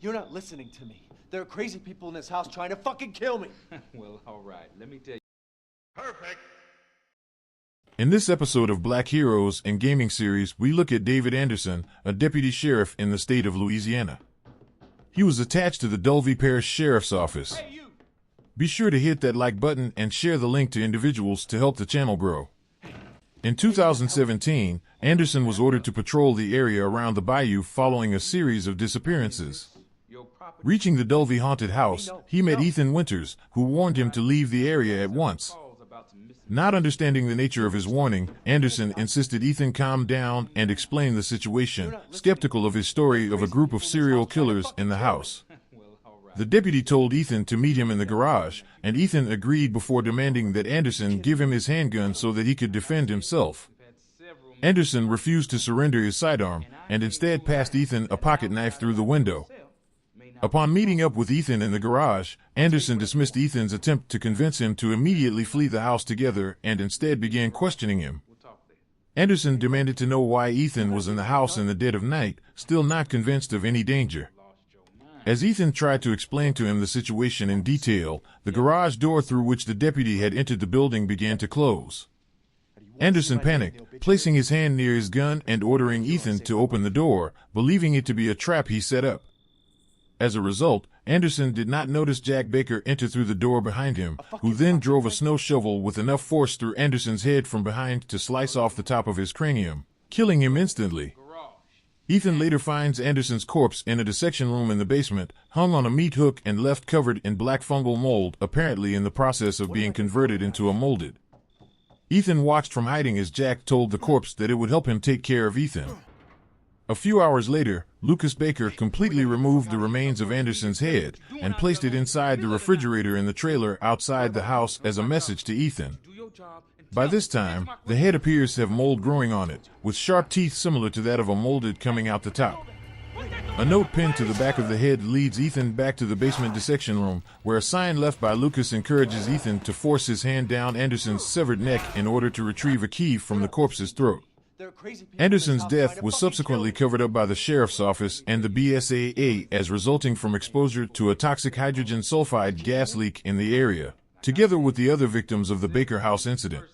You're not listening to me. There are crazy people in this house trying to fucking kill me. Well, all right. Let me tell you. Perfect. In this episode of Black Heroes and Gaming Series, we look at David Anderson, a deputy sheriff in the state of Louisiana. He was attached to the Dulvey Parish Sheriff's Office. Hey, you! Be sure to hit that like button and share the link to individuals to help the channel grow. In 2017, Anderson was ordered to patrol the area around the bayou following a series of disappearances. Reaching the Dulvey haunted house, he met Ethan Winters, who warned him to leave the area at once. Not understanding the nature of his warning, Anderson insisted Ethan calm down and explain the situation, skeptical of his story of a group of serial killers in the house. The deputy told Ethan to meet him in the garage, and Ethan agreed before demanding that Anderson give him his handgun so that he could defend himself. Anderson refused to surrender his sidearm, and instead passed Ethan a pocket knife through the window. Upon meeting up with Ethan in the garage, Anderson dismissed Ethan's attempt to convince him to immediately flee the house together and instead began questioning him. Anderson demanded to know why Ethan was in the house in the dead of night, still not convinced of any danger. As Ethan tried to explain to him the situation in detail, the garage door through which the deputy had entered the building began to close. Anderson panicked, placing his hand near his gun and ordering Ethan to open the door, believing it to be a trap he set up. As a result, Anderson did not notice Jack Baker enter through the door behind him, who then drove a snow shovel with enough force through Anderson's head from behind to slice off the top of his cranium, killing him instantly. Ethan later finds Anderson's corpse in a dissection room in the basement, hung on a meat hook and left covered in black fungal mold, apparently in the process of being converted into a molded. Ethan watched from hiding as Jack told the corpse that it would help him take care of Ethan. A few hours later, Lucas Baker completely removed the remains of Anderson's head and placed it inside the refrigerator in the trailer outside the house as a message to Ethan. By this time, the head appears to have mold growing on it, with sharp teeth similar to that of a molded coming out the top. A note pinned to the back of the head leads Ethan back to the basement dissection room, where a sign left by Lucas encourages Ethan to force his hand down Anderson's severed neck in order to retrieve a key from the corpse's throat. Anderson's death was subsequently covered up by the sheriff's office and the BSAA as resulting from exposure to a toxic hydrogen sulfide gas leak in the area, together with the other victims of the Baker House incident.